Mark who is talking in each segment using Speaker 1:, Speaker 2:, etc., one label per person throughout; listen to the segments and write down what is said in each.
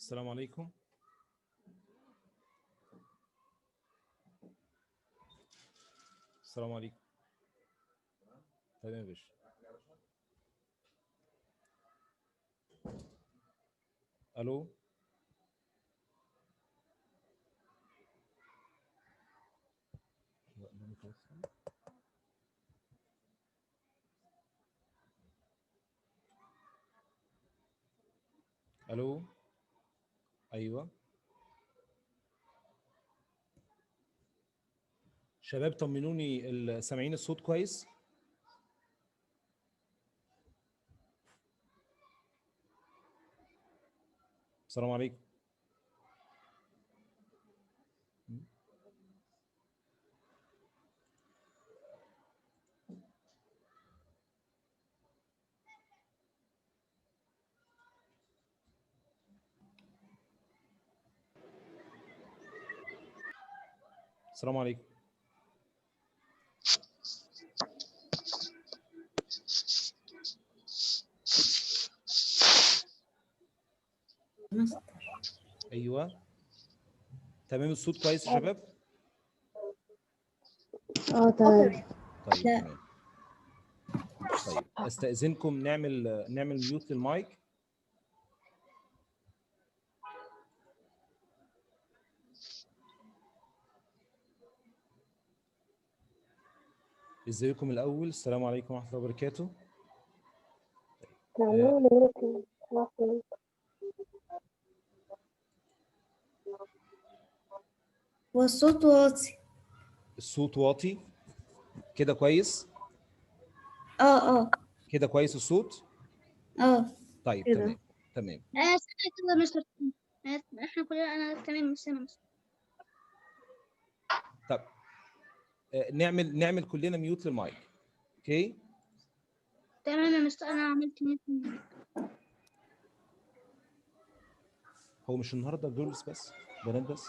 Speaker 1: السلام عليكم. السلام عليكم. تمام يا باشا. الو. الو. ايوه شباب، طمنوني سامعين الصوت كويس؟ السلام عليكم. السلام عليكم. ايوه تمام، الصوت كويس يا شباب؟
Speaker 2: تمام.
Speaker 1: طيب تمام. طيب استأذنكم نعمل ميوت للمايك. ازيكم الاول؟ السلام عليكم ورحمه الله وبركاته.
Speaker 2: والصوت واطي.
Speaker 1: الصوت واطي كده كويس؟ كده كويس الصوت؟ طيب
Speaker 2: كده.
Speaker 1: تمام تمام.
Speaker 3: كده مستر، احنا كلنا انا تمام مش سامع.
Speaker 1: طب نعمل كلنا ميوت للمايك. اوكي
Speaker 3: تمام يا مستر، انا عملت ميوت.
Speaker 1: هو مش النهارده جيرلز بس، بنات بس؟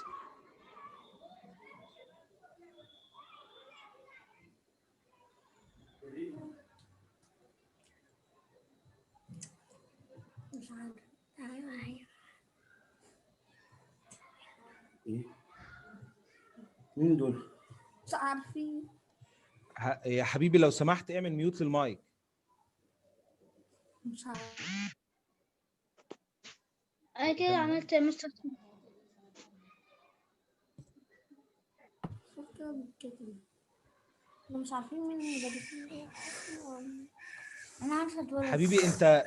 Speaker 2: مش عارف. ايوه
Speaker 4: ايه مين دول؟
Speaker 2: مش عارفين.
Speaker 1: يا حبيبي لو سمحت اعمل ميوت للمايك.
Speaker 2: مش عارف.
Speaker 3: انا كده عملت يا مستر.
Speaker 2: شوف كده بالكتب. احنا مش عارفين مين المدرسين دول. انا عارفه اتولد.
Speaker 1: حبيبي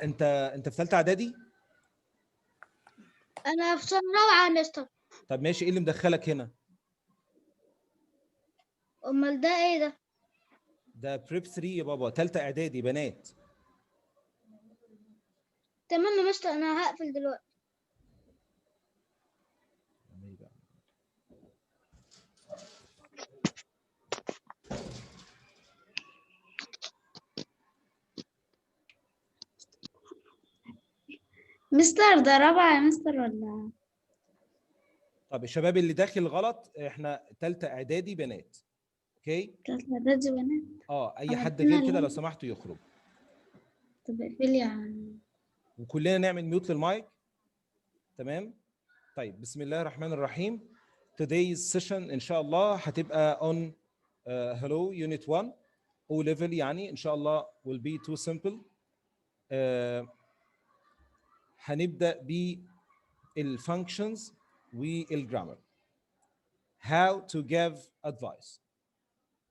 Speaker 1: انت في ثالثه اعدادي؟
Speaker 3: انا في سنه رابعه يا مستر.
Speaker 1: طب ماشي، ايه اللي مدخلك هنا؟
Speaker 3: امال ده ايه ده؟
Speaker 1: ده بريب 3 يا بابا، ثالثه اعدادي بنات.
Speaker 3: تمام يا مستر، انا هقفل دلوقتي.
Speaker 2: مستر ده رابعه يا مستر ولا؟
Speaker 1: طب الشباب اللي داخل غلط، احنا ثالثه اعدادي بنات. اوكي
Speaker 2: ثالثه اعدادي بنات.
Speaker 1: اي حد غير كده لو سمحتوا يخرج.
Speaker 2: طب اقفلي يعني.
Speaker 1: وكلنا نعمل ميوت للمايك. تمام. طيب بسم الله الرحمن الرحيم. Today's session ان شاء الله هتبقى on hello unit 1 O level، يعني ان شاء الله will be too simple. هنبدأ بالfunctions والgrammar. How to give advice.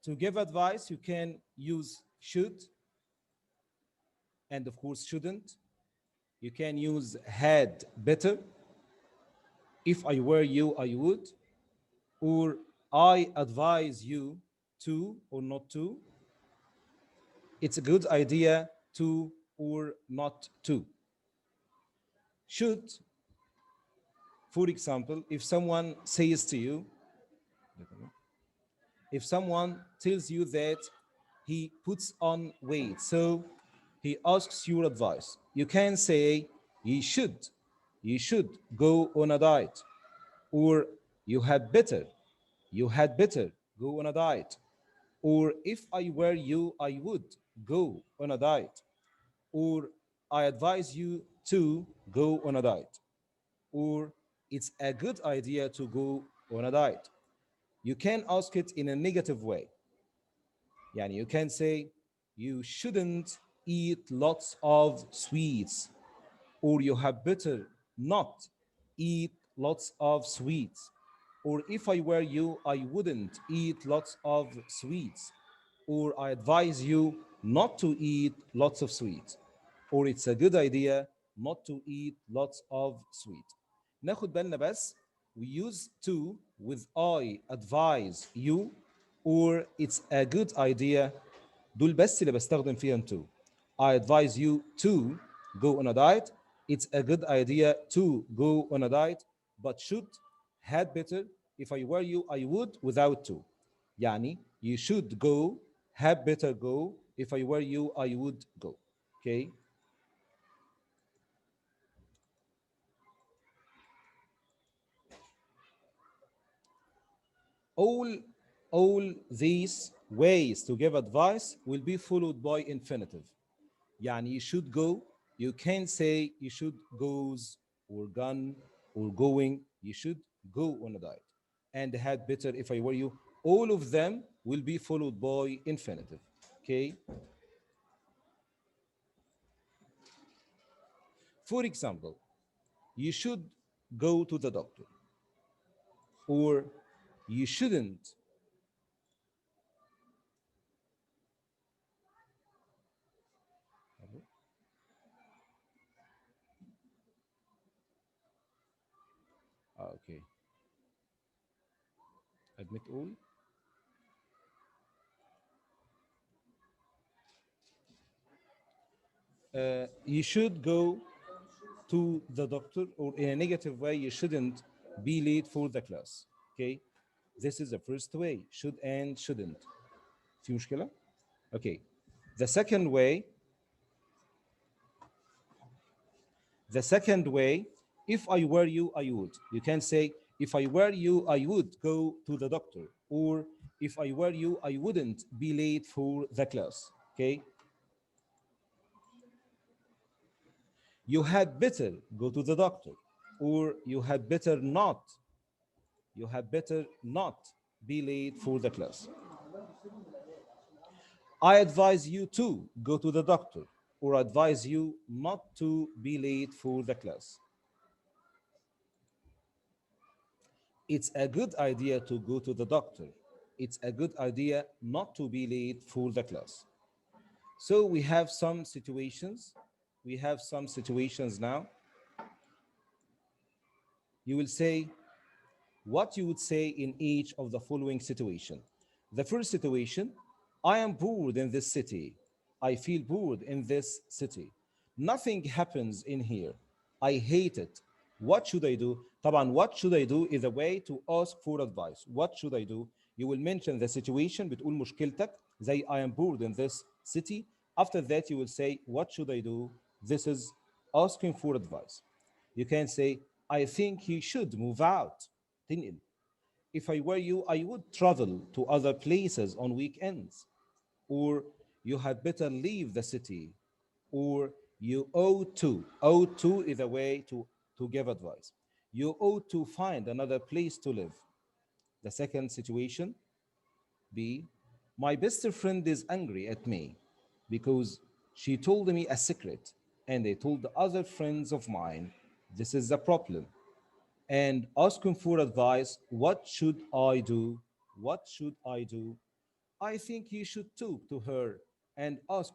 Speaker 1: To give advice you can use should and of course shouldn't. You can use had better. If I were you I would. Or I advise you to or not to. It's a good idea to or not to. Should, for example, if someone says to you, if someone tells you that he puts on weight, so he asks your advice, you can say, you should go on a diet. Or you had better go on a diet. Or if I were you, I would go on a diet. Or I advise you to go on a diet. or it's a good idea to go on a diet. You can ask it in a negative way. Yani you can say, you shouldn't eat lots of sweets, or you had better not eat lots of sweets. Or if I were you, I wouldn't eat lots of sweets. Or I advise you not to eat lots of sweets. Or it's a good idea not to eat lots of sweet. ناخد بالنا بس, we use to with I advise you or it's a good idea, دول بس اللي بستخدم فيهم to. I advise you to go on a diet. It's a good idea to go on a diet, but should, had better, if I were you, I would without to. يعني you should go, had better go, if I were you, I would go. Okay? all all these ways to give advice will be followed by infinitive. يعني you should go, you can say you should goes or gone or going, you should go on a diet. And had better, if I were you, all of them will be followed by infinitive. Okay? For example, you should go to the doctor, or you shouldn't. Okay. Admit all. You should go to the doctor, or in a negative way, you shouldn't be late for the class. Okay, this is the first way, should and shouldn't. في مشكلة? Okay, the second way, the second way, if I were you, I would. You can say, if I were you, I would go to the doctor, or if I were you, I wouldn't be late for the class. Okay, you had better go to the doctor, or you had better not be late for the class. I advise you to go to the doctor, or advise you not to be late for the class. It's a good idea to go to the doctor. It's a good idea not to be late for the class. So we have some situations. We have some situations now. You will say what you would say in each of the following situation. The first situation, I am bored in this city. I feel bored in this city. Nothing happens in here. I hate it. What should I do? طبعا what should I do is a way to ask for advice. What should I do? You will mention the situation, بتقول مشكلتك زي I am bored in this city. After that you will say what should I do? This is asking for advice. You can say I think he should move out. تنقل. If I were you, I would travel to other places on weekends. Or you had better leave the city. Or you ought to. Ought to is a way to give advice. You ought to find another place to live. The second situation, B, my best friend is angry at me because she told me a secret and I told the other friends of mine. This is the problem. And asking for advice. What should I do? What should I do? I think you should talk to her and ask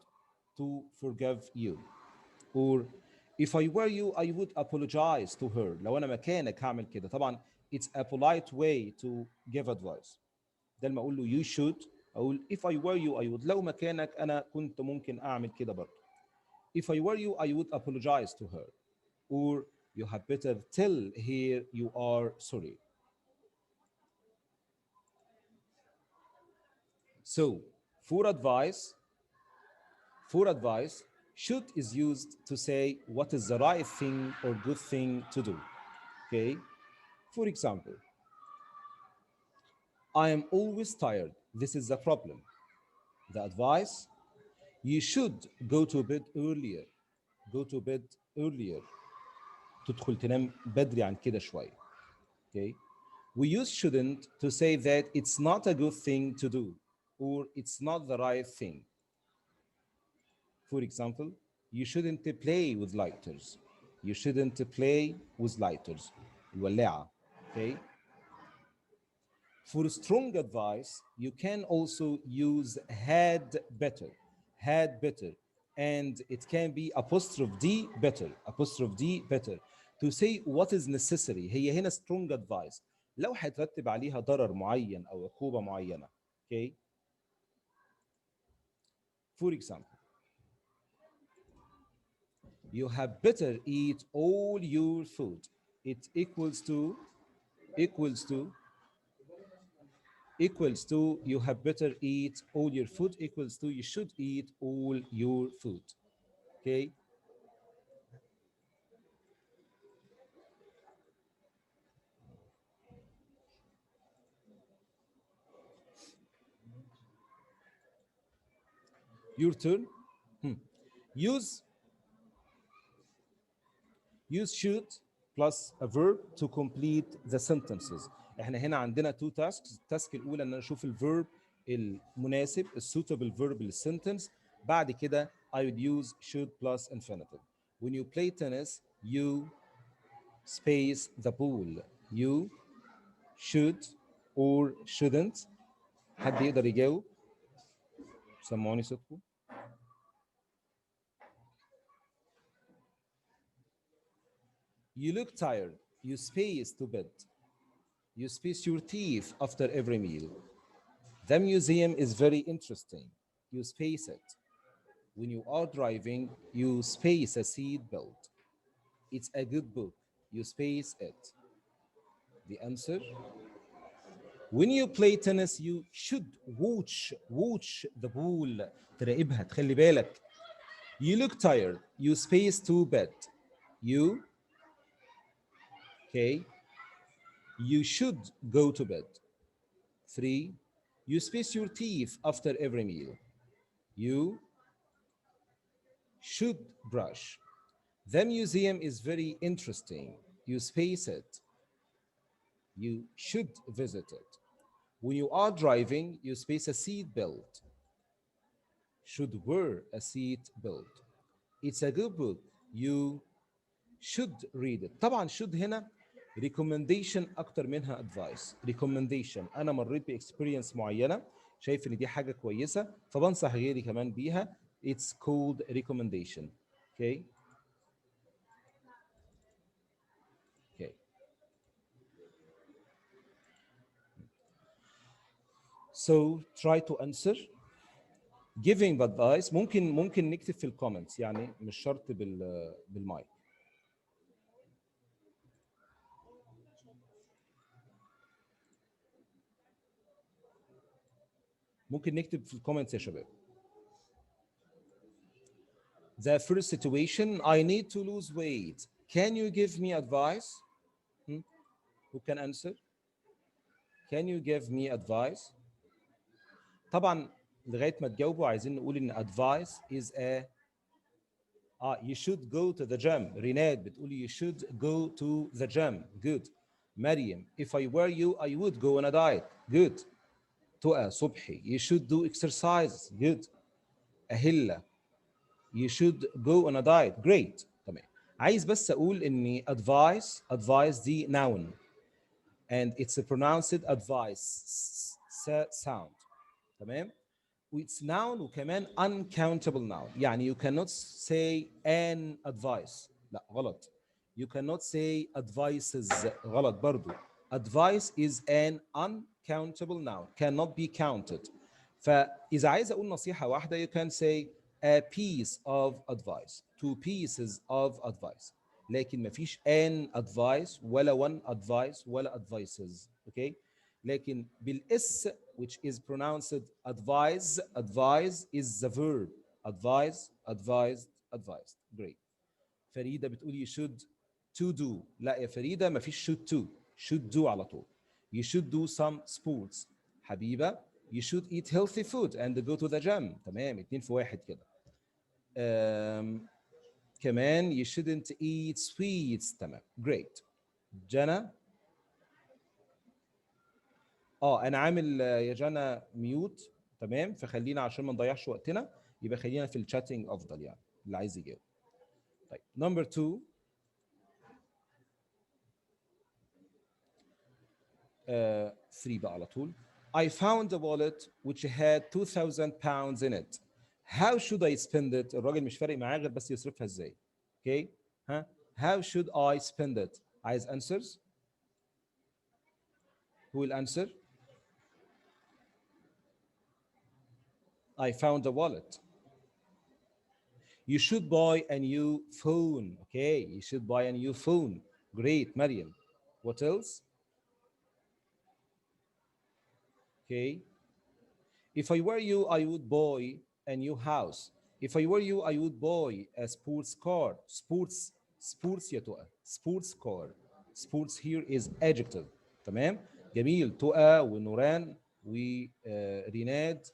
Speaker 1: to forgive you. Or if I were you, I would apologize to her. لو أنا مكانك هعمل كده. طبعا it's a polite way to give advice. ده لما أقول له you should, أقول if I were you, I would. لو مكانك أنا كنت ممكن أعمل كده برضه. If I were you, I would apologize to her. Or you had better tell her you are sorry. So, for advice, for advice, should is used to say what is the right thing or good thing to do. Okay? For example, I am always tired. This is the problem. The advice, you should go to bed earlier. Go to bed earlier تدخل تنام بدري عن كده شويه. Okay. We use shouldn't to say that it's not a good thing to do or it's not the right thing. For example, you shouldn't play with lighters. You shouldn't play with lighters. الولاعة. Okay. For strong advice, you can also use had better, had better, and it can be apostrophe D better, apostrophe D better to say what is necessary. هي هنا strong advice لو هيترتب عليها ضرر معين أو عقوبة معينة. Okay. For example, you have better eat all your food. It equals to equals to you have better eat all your food equals to you should eat all your food. Okay. Your turn. Use use should plus a verb to complete the sentences. احنا هنا عندنا two tasks. التاسك الاولى ان انا اشوف الفيرب المناسب الsuitable verb للسنتنس. بعد كده I would use should plus infinitive. When you play tennis you space the ball. You should or shouldn't. حد يقدر يجاوب؟ سمعوني صوتكم. You look tired. You space to bed. You space your teeth after every meal. The museum is very interesting. You space it. When you are driving, you space a seat belt. It's a good book. You space it. The answer? When you play tennis, you should watch the ball. تراقبها تخلي بالك. You look tired. You space to bed. You, okay. You should go to bed. 3. You space your teeth after every meal. You should brush. The museum is very interesting. You space it. You should visit it. When you are driving, you space a seat belt. Should wear a seat belt. It's a good book. You should read it. طبعا should هنا recommendation اكتر منها advice. recommendation انا مريت باكسبيرينس معينه شايف ان دي حاجه كويسه فبنصح غيري كمان بيها. It's called recommendation. Okay. Okay. So try to answer. Giving advice ممكن نكتب في الكومنتس يعني مش شرط بالمايك. ممكن نكتب في الكومنتس يا شباب. The first situation, I need to lose weight. Can you give me advice? Who can answer? Can you give me advice? طبعا لغايه ما تجاوبوا عايزين نقول ان advice is a you should go to the gym. ريناد بتقولي you should go to the gym. Good. مريم, if I were you I would go on a diet. Good. تقى صبحي, you should do exercise. Good. أهلة, you should go on a diet. Great. تمام. عايز بس اقول ان advice دي noun and it's pronounced advice sound. تمام. It's noun وكمان uncountable noun. يعني you cannot say an advice. لا غلط. You cannot say advices. غلط برضو. Advice is an uncountable noun. Cannot be counted. فإذا عايز أقول نصيحة واحدة you can say a piece of advice. 2 pieces of advice. لكن ما فيش an advice ولا one advice ولا advices. Okay. لكن بالاس which is pronounced advise is the verb. advised. Great. فريدة بتقول you should to do. لا يا فريدة ما فيش should do على طول. You should do some sports. حبيبة you should eat healthy food and go to the gym. تمام 2 في 1 كده. كمان you shouldn't eat sweets. تمام great. جنى انا عامل يا جنى ميوت. تمام فخلينا عشان ما نضيعش وقتنا يبقى خلينا في الشاتنج افضل يعني اللي عايز يجاوب. طيب نمبر 2 3 بقى على طول. I found a wallet which had 2000 pounds in it. How should I spend it؟ الراجل مش فارق معاه غير بس يصرفها ازاي. اوكي ها How should I spend it؟ عايز answers. Who will answer؟ I found a wallet. You should buy a new phone. Okay, you should buy a new phone. Great, Mariam. What else? Okay. If I were you, I would buy a new house. If I were you, I would buy a sports car. Sports يا تقى. Sports car. Sports here is adjective. تمام؟ جميل. تقى ونوران وريناد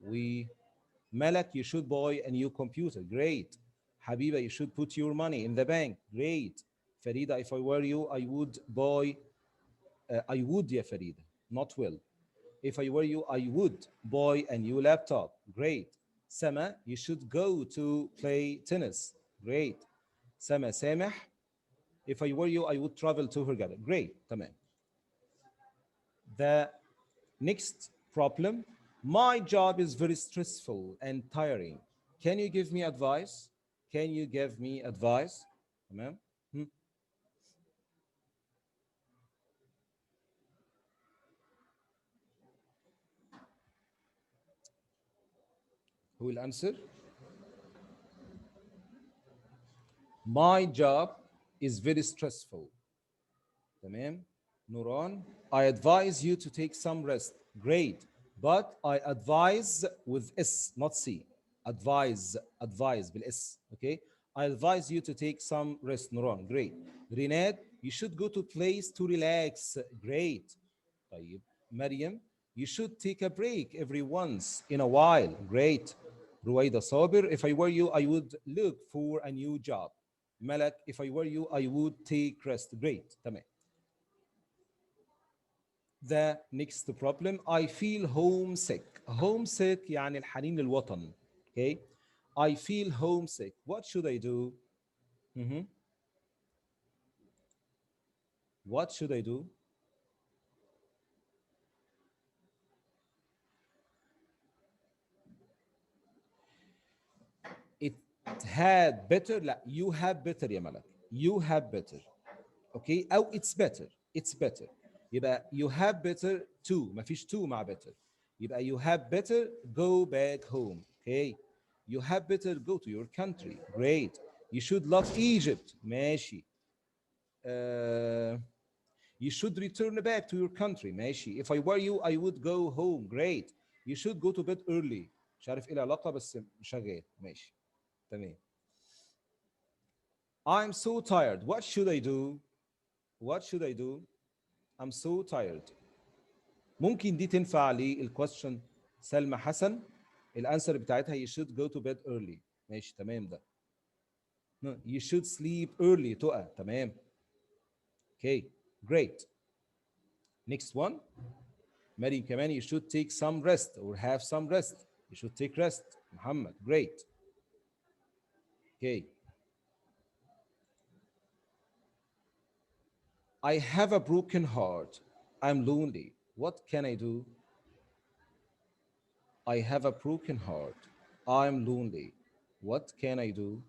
Speaker 1: وملك you should buy a new computer. Great. Habiba, you should put your money in the bank. Great. Farida, if I were you, I would buy I would يا فريدة not will. If I were you, I would buy a new laptop. Great. Sama, you should go to play tennis. Great. Sama Sameh, if I were you, I would travel to Hurghada. Great. تمام. The next problem. My job is very stressful and tiring. Can you give me advice? Can you give me advice? تمام. Who will answer? My job is very stressful. تمام. Nuran, I advise you to take some rest. Great. But I advise with S, not C. Advise بالS. Okay. I advise you to take some rest. Nuran, great. Rinad, you should go to place to relax. Great. طيب. Mariam, you should take a break every once in a while. Great. Ruwaida Sabir, if I were you, I would look for a new job. Malak, if I were you, I would take rest. Great. تمام. The next problem. I feel homesick. Homesick يعني الحنين للوطن. Okay. I feel homesick. What should I do? Mhm. What should I do? It had better. لا you have better يا ملك. You have better. Okay. أو it's better. It's better. يبقى you have better to. ما فيش to مع better. يبقى you have better go back home. Okay. You have better go to your country. Great. You should love Egypt. ماشي. Uh, you should return back to your country. ماشي. If I were you, I would go home. Great. You should go to bed early. مش عارف ايه العلاقة بس شغال. ماشي. تمام. I'm so tired. What should I do? What should I do? I'm so tired. ممكن دي تنفع للكويستشن سلمى حسن. الانسر بتاعتها you should go to bed early. ماشي تمام ده. No, you should sleep early. تقى تمام. Okay, great. Next one. Mary كمان you should take some rest or have some rest. You should take rest. Muhammad, great. Okay. I have a broken heart. I'm lonely. What can I do? I have a broken heart. I'm lonely. What can I do?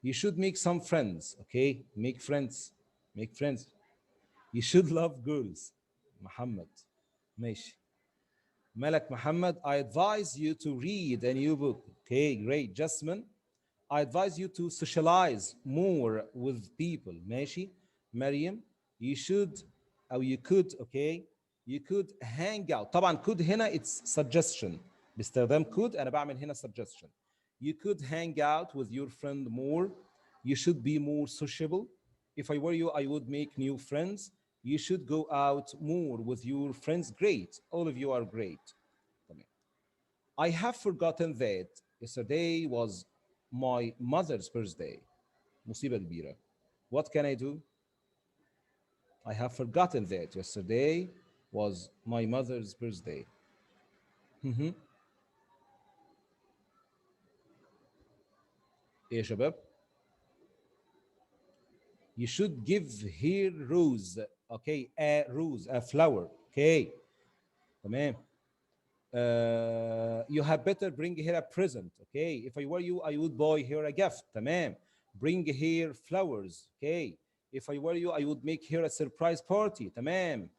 Speaker 1: You should make some friends. Okay, make friends. Make friends. You should love girls. Muhammad. ماشي. Malak Muhammad, I advise you to read a new book. Okay, great. Jasmine, I advise you to socialize more with people. ماشي. Mariam, you should أو you could, okay, you could hang out. طبعا could هنا it's suggestion. باستخدام could أنا بعمل هنا suggestion. You could hang out with your friend more. You should be more sociable. If I were you, I would make new friends. You should go out more with your friends. Great. All of you are great. تمام. I have forgotten that yesterday was my mother's birthday. مصيبة كبيرة. What can I do? I have forgotten that yesterday was my mother's birthday. مهم. ايه يا شباب؟ You should give her rose. Okay, a rose, a flower. Okay, تمام. You have better bring her a present. Okay, if I were you, I would buy her a gift. تمام. Bring her flowers. Okay, if I were you, I would make her a surprise party. تمام.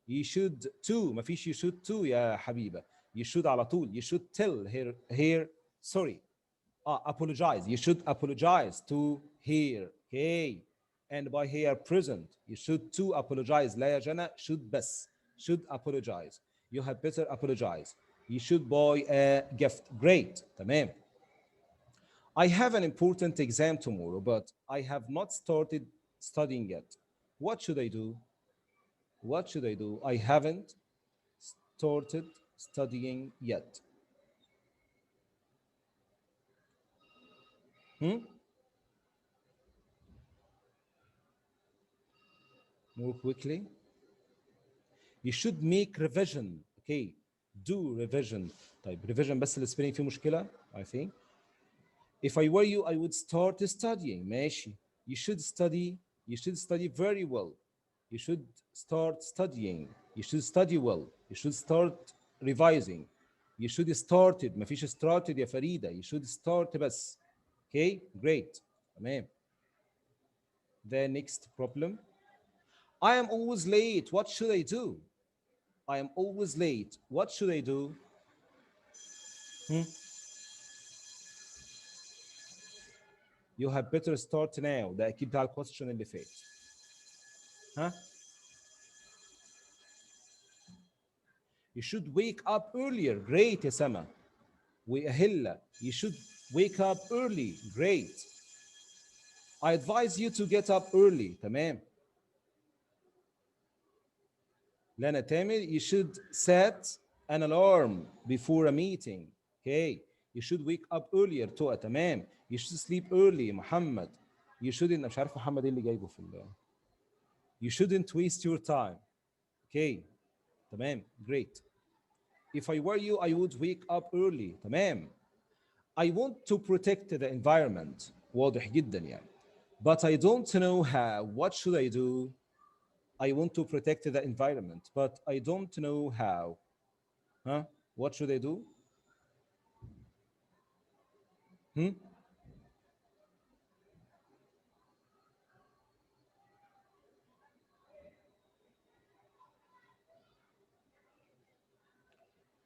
Speaker 1: You should too. ما فيش you should too يا حبيبة. You should على طول. You should tell her sorry. Apologize. You should apologize to her. Okay. And buy her present. You should too apologize. لا يا جنى should بس. Should apologize. You had better apologize. You should buy a gift. Great. تمام. I have an important exam tomorrow, but I have not started studying yet. What should I do? What should I do? I haven't started studying yet. Hmm? More quickly. You should make revision. Okay. Do revision. طيب revision بس السبيلنج فيه مشكلة I think. If I were you, I would start studying. ماشي. You should study. You should study very well. You should start studying. You should study well. You should start revising. You should started. ما فيش started يا فريدة. You should start بس. Okay. Great. تمام. The next problem. I am always late. What should I do? I am always late. What should I do? You have better start now. ده أكيد بتاع الكويستشن اللي فات. ها؟ You should wake up earlier. Great يا سما. وأهلا. You should wake up early. Great. I advise you to get up early. تمام. لنا تامر. You should set an alarm before a meeting. Okay. You should wake up earlier. تقى تمام. You should sleep early. محمد. You shouldn't. مش عارف محمد ايه اللي جايبه في You shouldn't waste your time. Okay. تمام. Great. If I were you, I would wake up early. تمام. I want to protect the environment. واضح جدا يعني. But I don't know how. What should I do? I want to protect the environment, but I don't know how. Huh? What should I do? Hmm?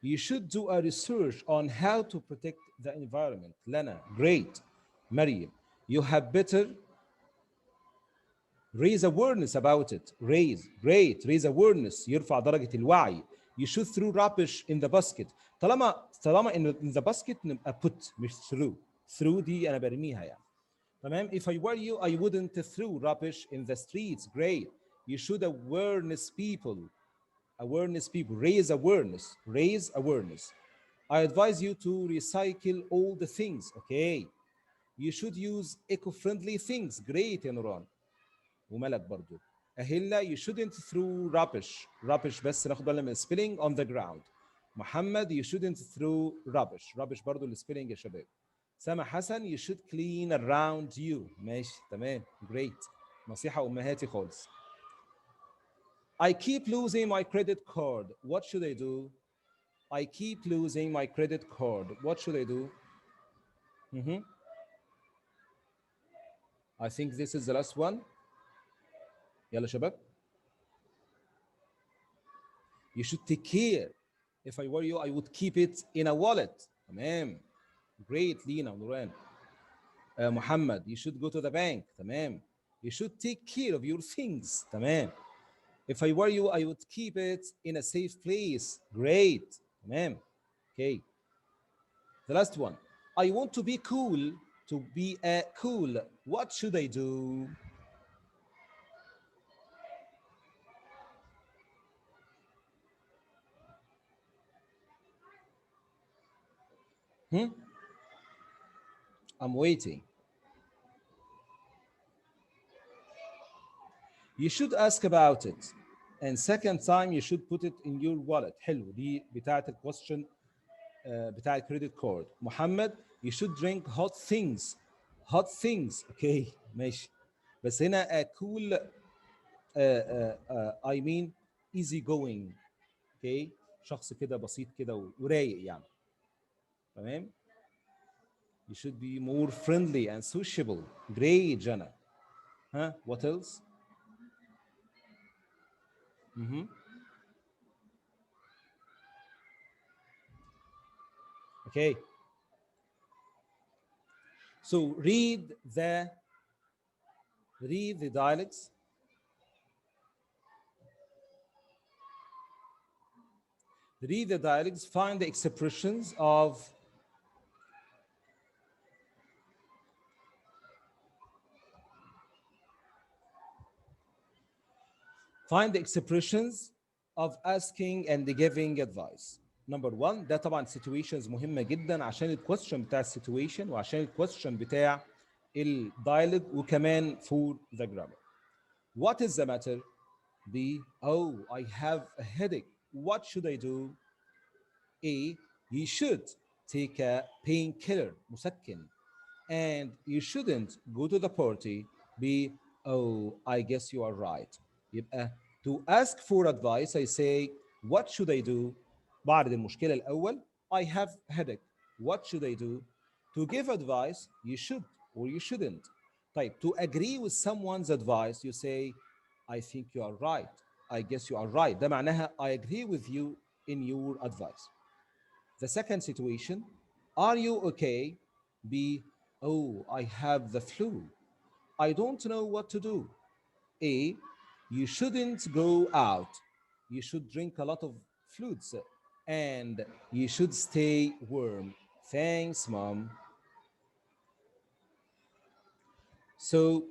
Speaker 1: You should do a research on how to protect the environment. Lana, great. Maryam, you have better raise awareness about it. Great. Raise awareness. يرفع درجة الوعي. You should throw rubbish in the basket. طالما in the basket نبقى put مش through. Through دي أنا برميها يعني. تمام. If I were you, I wouldn't throw rubbish in the streets. Great. You should awareness people. Awareness people. Raise awareness. Raise awareness. I advise you to recycle all the things. Okay. You should use eco-friendly things. Great يا نوران. وملك برضو. أهلا you shouldn't throw rubbish بس ناخد بالنا من spilling on the ground. محمد you shouldn't throw rubbish برضو السبيلنج يا شباب. سما حسن you should clean around you. ماشي تمام great. نصيحة أمهاتي خالص. I keep losing my credit card. What should I do? I keep losing my credit card. What should I do? I think this is the last one. يلا شباب. You should take care. If I were you, I would keep it in a wallet. تمام. Great لينا ونوران. محمد, you should go to the bank. تمام. You should take care of your things. تمام. If I were you, I would keep it in a safe place. Great. تمام. Okay. The last one. I want to be cool. To be a cool. What should I do? Hmm? I'm waiting. You should ask about it. And second time you should put it in your wallet. حلو دي بتاعت الكويستشن بتاع الكريدت كارد. محمد you should drink hot things. Hot things. Okay ماشي. بس هنا cool I mean easy going. Okay شخص كده بسيط كده ورايق يعني. تمام. You should be more friendly and sociable. Great Jana. Huh? What else? Okay. So read the dialects. Read the dialects. Find the expressions of find the expressions of asking and giving advice. Number one ده طبعا situations مهمة جدا عشان الكويستشن بتاع السيتويشن وعشان الكويستشن بتاع الدايلوج وكمان for the grammar. What is the matter? B. Oh, I have a headache. What should I do? A. You should take a painkiller مسكن and you shouldn't go to the party. B. Oh, I guess you are right. يبقى to ask for advice I say what should I do بعرض المشكلة الأول I have headache. What should I do? To give advice you should or you shouldn't. طيب to agree with someone's advice you say I think you are right. I guess you are right. ده معناها I agree with you in your advice. The second situation, are you okay? B, oh, I have the flu. I don't know what to do. A, you shouldn't go out. You should drink a lot of fluids and you should stay warm. Thanks, mom. So,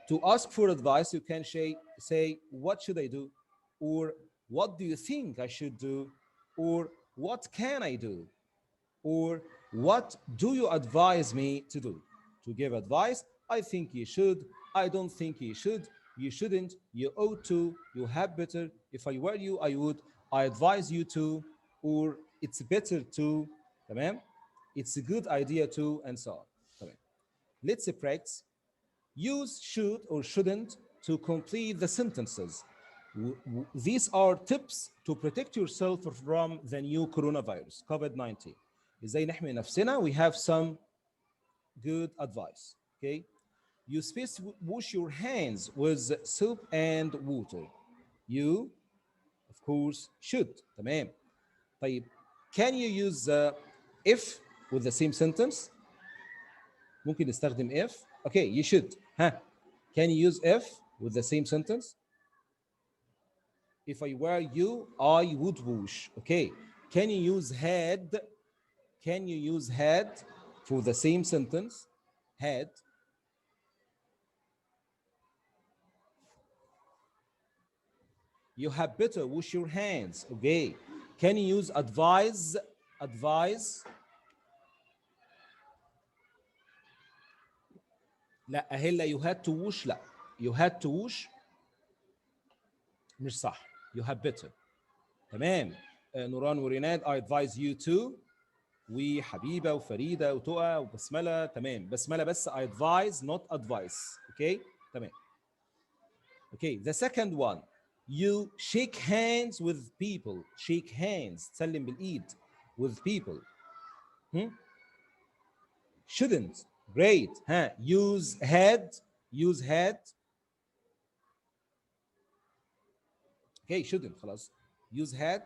Speaker 1: to ask for advice, you can say, what should I do? Or what do you think I should do? Or what can I do? Or what do you advise me to do? To give advice, I think you should, I don't think you should, you shouldn't, you ought to, you had better, if I were you, I would, I advise you to, or it's better to, تمام? It's a good idea to, and so on. تمام. Let's practice. Use should or shouldn't to complete the sentences. These are tips to protect yourself from the new coronavirus, COVID-19. ازاي نحمي نفسنا. We have some good advice. Okay. You space wash your hands with soap and water. You, of course, should. تمام. طيب, can you use if with the same sentence? ممكن نستخدم if. Okay, you should. ها. Can you use if with the same sentence? If I were you, I would wash. Okay. Can you use had? Can you use had for the same sentence? Had. You have better wash your hands. Okay. Can you use advise? Advise. لا هلا you had to wash. لا you had to wash مش صح. You have better. تمام. نوران وريناد I advise you to. وحبيبه وفريده وتقى وبسمله. تمام. بسمله بس I advise not advice. Okay. تمام. Okay. The second one. You shake hands with people. Shake hands. تسلم بالايد with people. Shouldn't. Great. ها. Use had. Use had. Okay. Shouldn't. خلاص. Use had.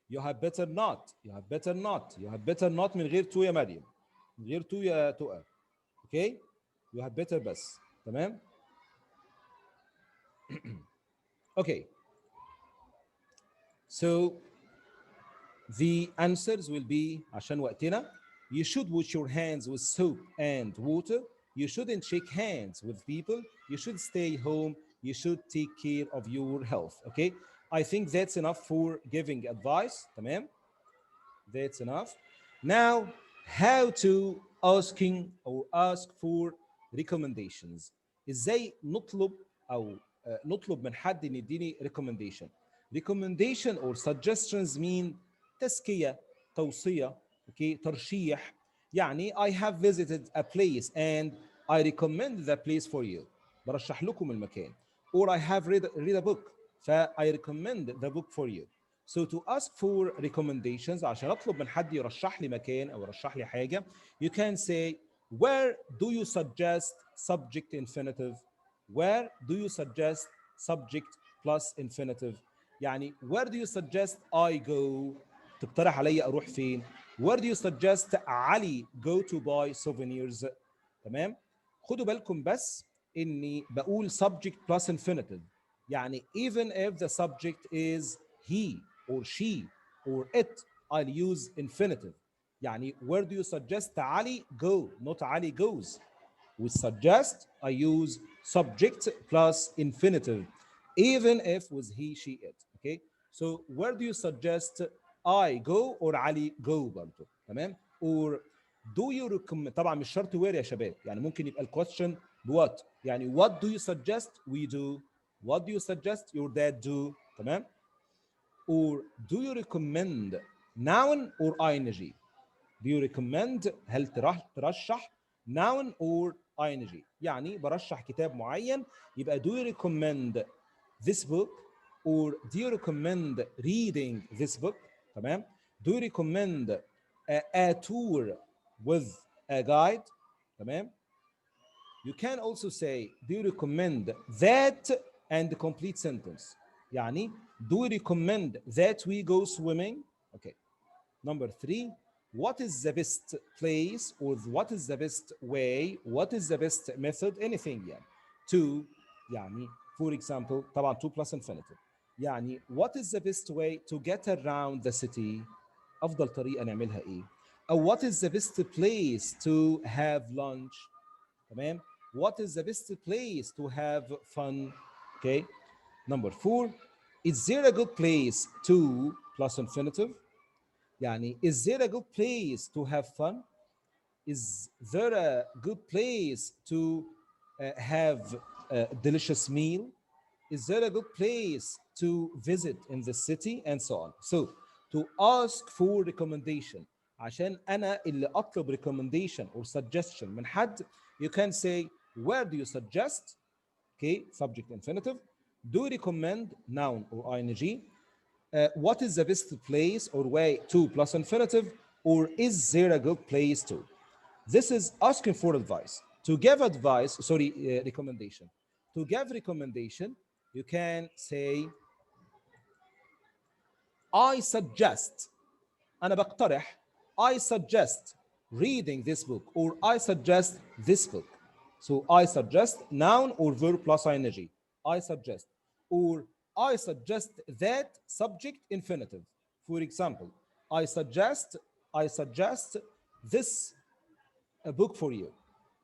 Speaker 1: You have better not. You have better not. You have better not من غير to يا مريم. من غير to يا تقى. Okay. You have better بس. تمام. Okay. So the answers will be عشان وقتنا. You should wash your hands with soap and water. You shouldn't shake hands with people. You should stay home. You should take care of your health. Okay. I think that's enough for giving advice. تمام. That's enough. Now, how to asking or ask for recommendations. ازاي نطلب او نطلب من حد ان يديني recommendation. Recommendation or suggestions mean تزكية، توصية، okay, ترشيح. يعني I have visited a place and I recommend the place for you. برشح لكم المكان. Or I have read a book. I recommend the book for you. So to ask for recommendations عشان اطلب من حد يرشح لي مكان او يرشح لي حاجه, you can say where do you suggest subject infinitive. Where do you suggest subject plus infinitive. يعني where do you suggest I go. تقترح علي اروح فين. Where do you suggest علي go to buy souvenirs. تمام. خدوا بالكم بس اني بقول subject plus infinitive. يعني even if the subject is he or she or it, I'll use infinitive. يعني where do you suggest Ali go, not Ali goes. With suggest, I use subject plus infinitive, even if with he, she, it. Okay. So where do you suggest I go or Ali go برضه. تمام. Or do you recommend. طبعا مش شرط where يا شباب. يعني ممكن يبقى الكويستشن what. يعني what do you suggest we do. What do you suggest your dad do. تمام. Or do you recommend noun or ing. Do you recommend هل ترشح noun or ing. يعني برشح كتاب معين يبقى do you recommend this book or do you recommend reading this book. تمام. Do you recommend a tour with a guide. تمام. You can also say do you recommend that and the complete sentence. يعني do we recommend that we go swimming. Okay. Number 3, what is the best place or what is the best way, what is the best method, anything يعني. 2 يعني for example طبعا 2 plus infinitive. يعني what is the best way to get around the city. أفضل طريقة نعملها إيه. أو what is the best place to have lunch. تمام. What is the best place to have fun. Okay. Number 4, is there a good place to plus infinitive. يعني is there a good place to have fun. Is there a good place to have a delicious meal. Is there a good place to visit in the city and so on. So to ask for recommendation عشان أنا اللي أطلب recommendation or suggestion من حد, you can say where do you suggest. Okay, subject infinitive. Do you recommend noun or ing. What is the best place or way to plus infinitive, or is there a good place to. This is asking for advice. To give advice, sorry, recommendation. To give recommendation, you can say I suggest. أنا بقترح. I suggest reading this book or I suggest this book. So I suggest noun or verb plus ing. I suggest. Or I suggest that subject infinitive. For example, I suggest this a book for you.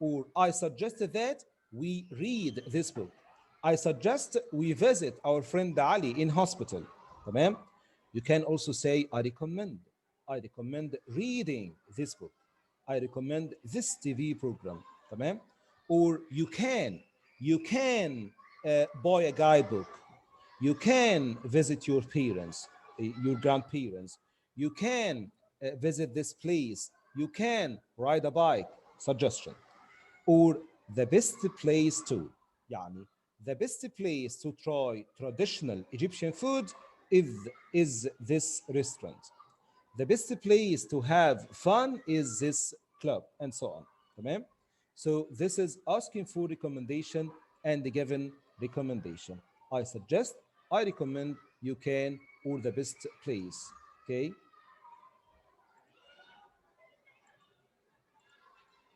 Speaker 1: Or I suggest that we read this book. I suggest we visit our friend Ali in hospital. تمام? You can also say I recommend reading this book. I recommend this TV program. تمام? Or you can buy a guidebook. You can visit your parents, your grandparents. You can visit this place. You can ride a bike. Suggestion. Or the best place to. يعني the best place to try traditional Egyptian food is this restaurant. The best place to have fun is this club, and so on. تمام? So this is asking for recommendation and given recommendation. I suggest, I recommend, you can, or the best place. Okay?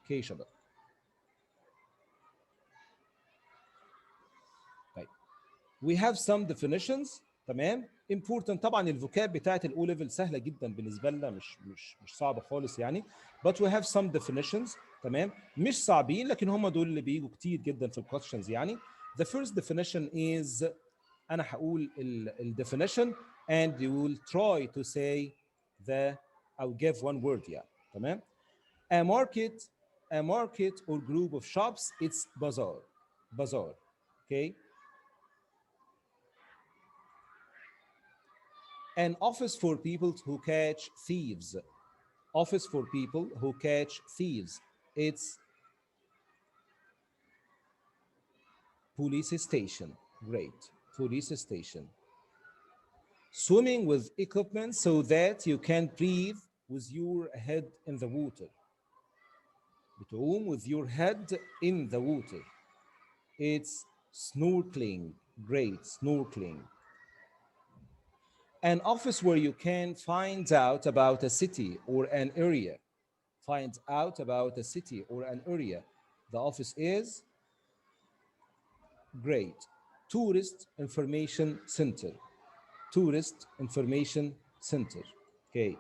Speaker 1: Okay شباب. طيب. We have some definitions. تمام. important طبعا الفوكاب بتاعت الاو ليفل سهله جدا بالنسبه لنا, مش صعبه خالص يعني. but we have some definitions. تمام. مش صعبين لكن هم دول اللي بيجوا كتير جدا في الكويشنز يعني. The first definition is انا هقول definition and you will try to say the I'll give one word يعني. تمام. a market a market or group of shops, it's bazaar. Okay. An office for people who catch thieves. Office for people who catch thieves, it's police station. Great. Police station. Swimming with equipment so that you can breathe with your head in the water. بتعوم with your head in the water. It's snorkeling. Great. Snorkeling. An office where you can find out about a city or an area. Find out about a city or an area. The office is great. Tourist Information Center. Tourist Information Center. Okay.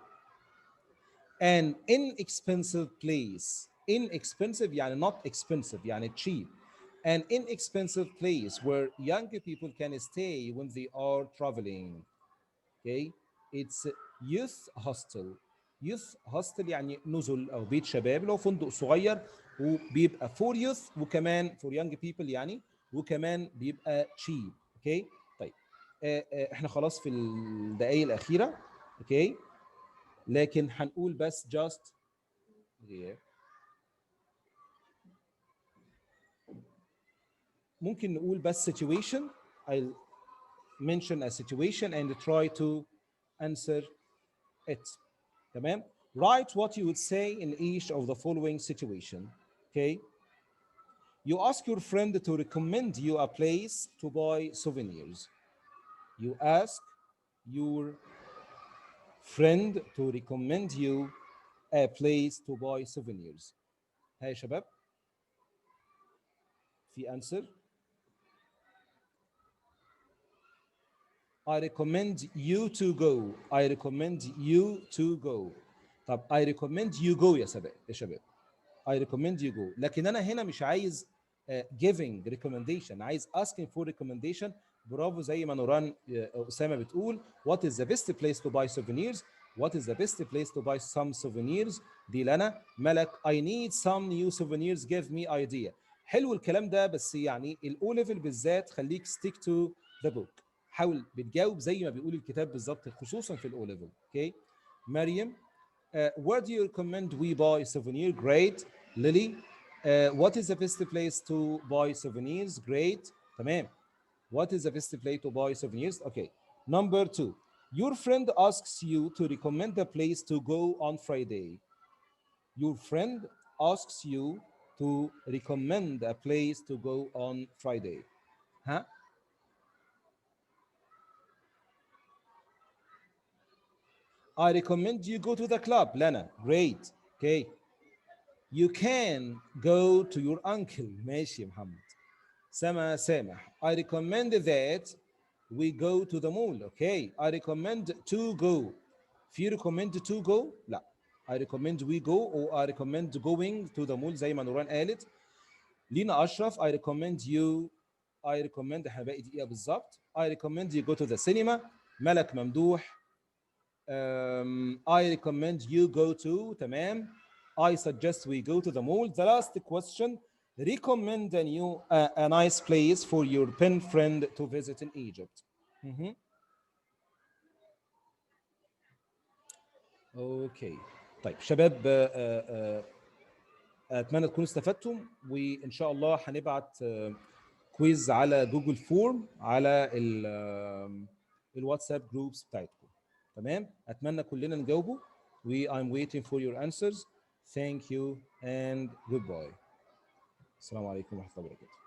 Speaker 1: An inexpensive place. Inexpensive يعني not expensive يعني cheap. An inexpensive place where young people can stay when they are traveling. Okay. It's youth hostel. youth hostel يعني نزل او بيت شباب اللي هو فندق صغير وبيبقى for youth وكمان for young people يعني وكمان بيبقى cheap. اوكي. طيب احنا خلاص في الدقائق الاخيره. اوكي. لكن هنقول بس just yeah. ممكن نقول بس situation. I'll mention a situation and try to answer it. تمام. Write what you would say in each of the following situation. Okay. You ask your friend to recommend you a place to buy souvenirs. You ask your friend to recommend you a place to buy souvenirs. ها يا شباب في answer. I recommend you to go. I recommend you to go. طب I recommend you go يا شباب. I recommend you go. لكن انا هنا مش عايز giving recommendation. عايز asking for recommendation. برافو زي ما نوران اسامه بتقول what is the best place to buy souvenirs. What is the best place to buy some souvenirs. دي لنا ملك I need some new souvenirs give me idea. حلو الكلام ده بس يعني الاو ليفل بالذات خليك stick to the book. حاول بتجاوب زي ما بيقول الكتاب بالظبط خصوصا في الاو ليفل. اوكي. مريم where do you recommend we buy souvenir? Great. Lily, what is the best place to buy souvenirs? Great. تمام. What is the best place to buy souvenirs? Okay. Number two, your friend asks you to recommend a place to go on Friday. Your friend asks you to recommend a place to go on Friday. Huh? I recommend you go to the club, Lana. Great. Okay. You can go to your uncle. ماشي يا محمد. سامح. I recommend that we go to the mall. Okay. I recommend to go. If you recommend to go, لا. I recommend we go or I recommend going to the mall زي ما نوران قالت. لينا أشرف I recommend you. I recommend احنا باقي دقيقة بالظبط. I recommend you go to the cinema. ملك ممدوح I recommend you go to. تمام. I suggest we go to the mall. The last question. Recommend a nice place for your pen friend to visit in Egypt. اوكي. طيب شباب اتمنى تكونوا استفدتم وان شاء الله هنبعت كويز على جوجل فورم على الواتساب جروبس بتاعتكم. تمام. اتمنى كلنا نجاوبه. I'm waiting for your answers. Thank you and goodbye. السلام عليكم ورحمة الله وبركاته.